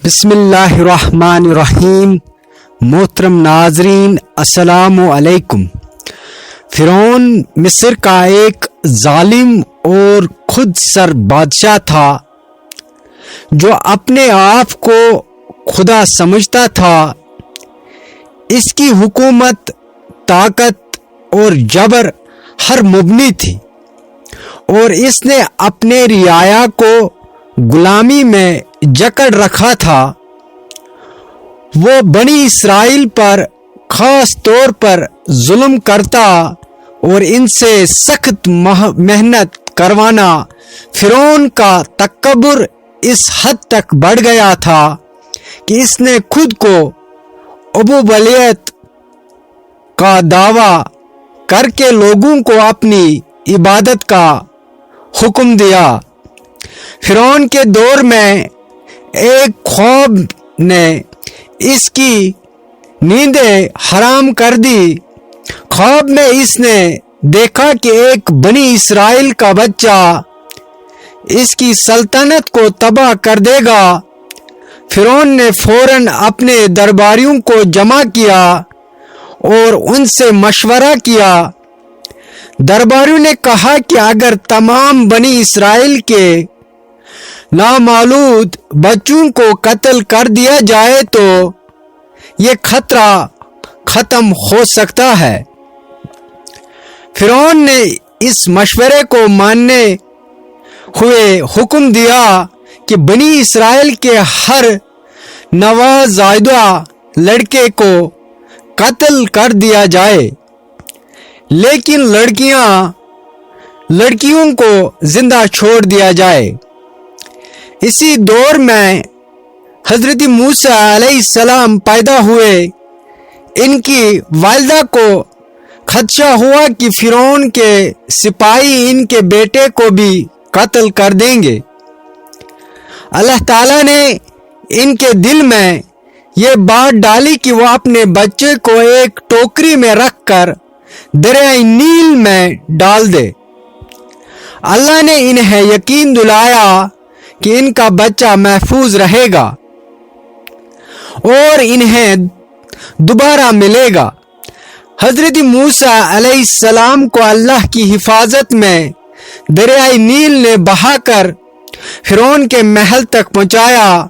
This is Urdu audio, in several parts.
بسم اللہ الرحمن الرحیم۔ محترم ناظرین السلام علیکم۔ فرعون مصر کا ایک ظالم اور خود سر بادشاہ تھا جو اپنے آپ کو خدا سمجھتا تھا۔ اس کی حکومت طاقت اور جبر ہر مبنی تھی اور اس نے اپنے رعایا کو غلامی میں جکڑ رکھا تھا۔ وہ بنی اسرائیل پر خاص طور پر ظلم کرتا اور ان سے سخت محنت کروانا۔ فرعون کا تکبر اس حد تک بڑھ گیا تھا کہ اس نے خود کو ابوبلیت کا دعویٰ کر کے لوگوں کو اپنی عبادت کا حکم دیا۔ فرعون کے دور میں ایک خواب نے اس کی نیندیں حرام کر دی۔ خواب میں اس نے دیکھا کہ ایک بنی اسرائیل کا بچہ اس کی سلطنت کو تباہ کر دے گا۔ فرعون نے فوراً اپنے درباریوں کو جمع کیا اور ان سے مشورہ کیا۔ درباریوں نے کہا کہ اگر تمام بنی اسرائیل کے نامولود بچوں کو قتل کر دیا جائے تو یہ خطرہ ختم ہو سکتا ہے۔ فرعون نے اس مشورے کو ماننے ہوئے حکم دیا کہ بنی اسرائیل کے ہر نوزائیدہ لڑکے کو قتل کر دیا جائے، لیکن لڑکیوں کو زندہ چھوڑ دیا جائے۔ اسی دور میں حضرت موسیٰ علیہ السلام پیدا ہوئے۔ ان کی والدہ کو خدشہ ہوا کہ فرعون کے سپاہی ان کے بیٹے کو بھی قتل کر دیں گے۔ اللہ تعالیٰ نے ان کے دل میں یہ بات ڈالی کہ وہ اپنے بچے کو ایک ٹوکری میں رکھ کر دریائے نیل میں ڈال دے۔ اللہ نے انہیں یقین دلایا کہ ان کا بچہ محفوظ رہے گا اور انہیں دوبارہ ملے گا۔ حضرت موسیٰ علیہ السلام کو اللہ کی حفاظت میں دریائے نیل نے بہا کر فرعون کے محل تک پہنچایا،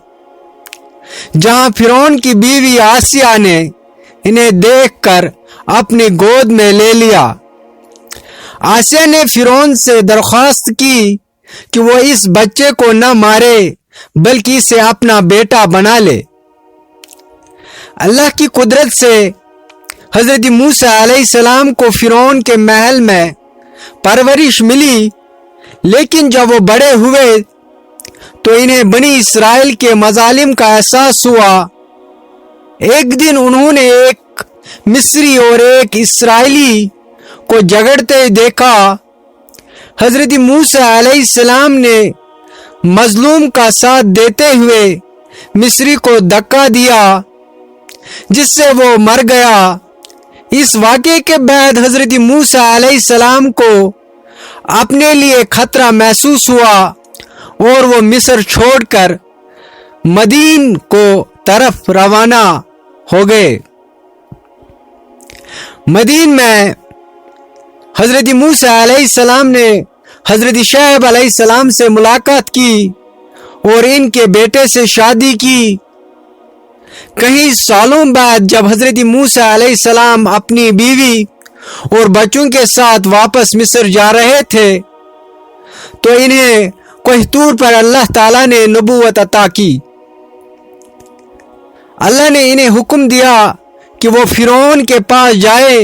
جہاں فرعون کی بیوی آسیہ نے انہیں دیکھ کر اپنی گود میں لے لیا۔ آسیہ نے فرعون سے درخواست کی کہ وہ اس بچے کو نہ مارے بلکہ اسے اپنا بیٹا بنا لے۔ اللہ کی قدرت سے حضرت موسیٰ علیہ السلام کو فرعون کے محل میں پرورش ملی، لیکن جب وہ بڑے ہوئے تو انہیں بنی اسرائیل کے مظالم کا احساس ہوا۔ ایک دن انہوں نے ایک مصری اور ایک اسرائیلی کو جھگڑتے دیکھا۔ حضرت موسیٰ علیہ السلام نے مظلوم کا ساتھ دیتے ہوئے مصری کو دھکا دیا جس سے وہ مر گیا۔ اس واقعے کے بعد حضرت موسیٰ علیہ السلام کو اپنے لیے خطرہ محسوس ہوا اور وہ مصر چھوڑ کر مدین کو طرف روانہ ہو گئے۔ مدین میں حضرت موسیٰ علیہ السلام نے حضرت شعیب علیہ السلام سے ملاقات کی اور ان کے بیٹے سے شادی کی۔ کئی سالوں بعد جب حضرت موسیٰ علیہ السلام اپنی بیوی اور بچوں کے ساتھ واپس مصر جا رہے تھے تو انہیں کوہ طور پر اللہ تعالیٰ نے نبوت عطا کی۔ اللہ نے انہیں حکم دیا کہ وہ فرعون کے پاس جائے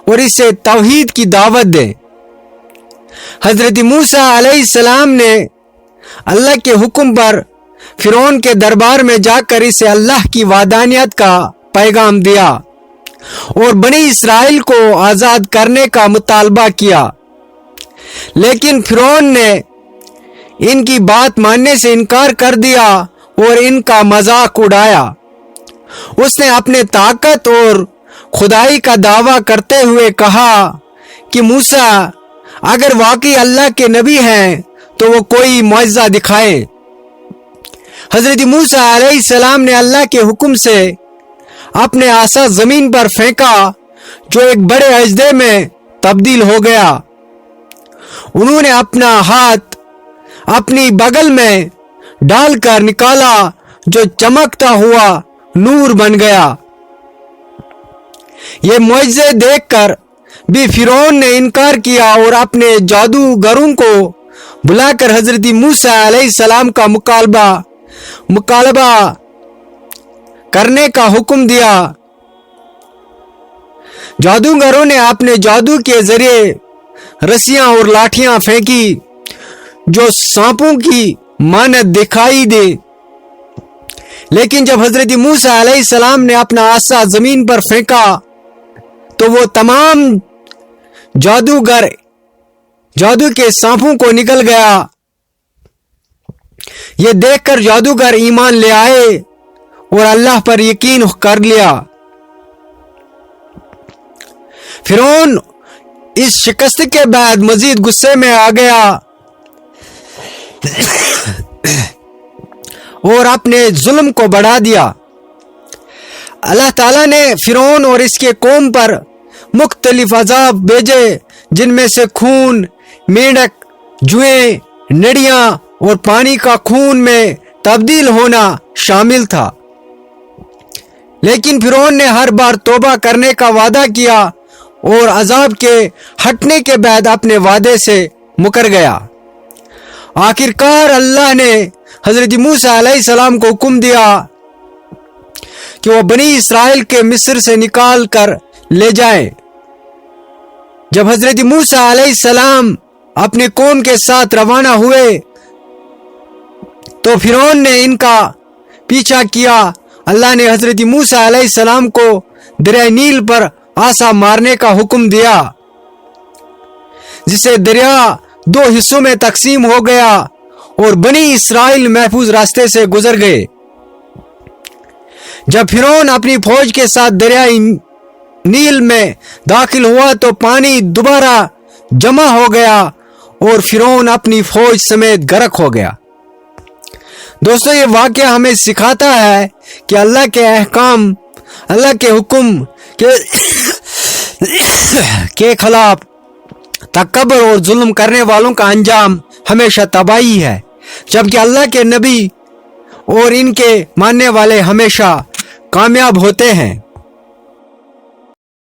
اور اسے توحید کی دعوت دے۔ حضرت موسیٰ علیہ السلام نے اللہ کے حکم پر فرعون کے دربار میں جا کر اسے اللہ کی وحدانیت کا پیغام دیا اور بنی اسرائیل کو آزاد کرنے کا مطالبہ کیا، لیکن فرعون نے ان کی بات ماننے سے انکار کر دیا اور ان کا مذاق اڑایا۔ اس نے اپنے طاقت اور خدائی کا دعویٰ کرتے ہوئے کہا کہ موسیٰ اگر واقعی اللہ کے نبی ہیں تو وہ کوئی معجزہ دکھائے۔ حضرت موسیٰ علیہ السلام نے اللہ کے حکم سے اپنے عصا زمین پر پھینکا جو ایک بڑے اژدہے میں تبدیل ہو گیا۔ انہوں نے اپنا ہاتھ اپنی بغل میں ڈال کر نکالا جو چمکتا ہوا نور بن گیا۔ یہ معجزے دیکھ کر بھی فرعون نے انکار کیا اور اپنے جادوگروں کو بلا کر حضرت موسیٰ علیہ السلام کا مکالبہ کرنے کا حکم دیا۔ جادوگروں نے اپنے جادو کے ذریعے رسیاں اور لاٹھیاں پھینکی جو سانپوں کی مانند دکھائی دے، لیکن جب حضرت موسیٰ علیہ السلام نے اپنا عصا زمین پر پھینکا تو وہ تمام جادو کے سانپوں کو نکل گیا۔ یہ دیکھ کر جادوگر ایمان لے آئے اور اللہ پر یقین کر لیا۔ فرعون اس شکست کے بعد مزید غصے میں آ گیا اور اپنے ظلم کو بڑھا دیا۔ اللہ تعالیٰ نے فرعون اور اس کے قوم پر مختلف عذاب بھیجے، جن میں سے خون، مینڈک، جوئیں، نڑیاں اور پانی کا خون میں تبدیل ہونا شامل تھا۔ لیکن فرعون نے ہر بار توبہ کرنے کا وعدہ کیا اور عذاب کے ہٹنے کے بعد اپنے وعدے سے مکر گیا۔ آخرکار اللہ نے حضرت موسیٰ علیہ السلام کو حکم دیا کہ وہ بنی اسرائیل کے مصر سے نکال کر لے جائیں۔ جب حضرت موسیٰ علیہ السلام اپنی قوم کے ساتھ روانہ ہوئے تو فرعون نے ان کا پیچھا کیا۔ اللہ نے حضرت موسیٰ علیہ السلام کو دریائے نیل پر عصا مارنے کا حکم دیا، جسے دریا 2 حصوں میں تقسیم ہو گیا اور بنی اسرائیل محفوظ راستے سے گزر گئے۔ جب فرعون اپنی فوج کے ساتھ دریائے نیل میں داخل ہوا تو پانی دوبارہ جمع ہو گیا اور فرعون اپنی فوج سمیت غرق ہو گیا۔ دوستو، یہ واقعہ ہمیں سکھاتا ہے کہ اللہ کے احکام، اللہ کے حکم کے خلاف تکبر اور ظلم کرنے والوں کا انجام ہمیشہ تباہی ہے، جبکہ اللہ کے نبی اور ان کے ماننے والے ہمیشہ کامیاب ہوتے ہیں۔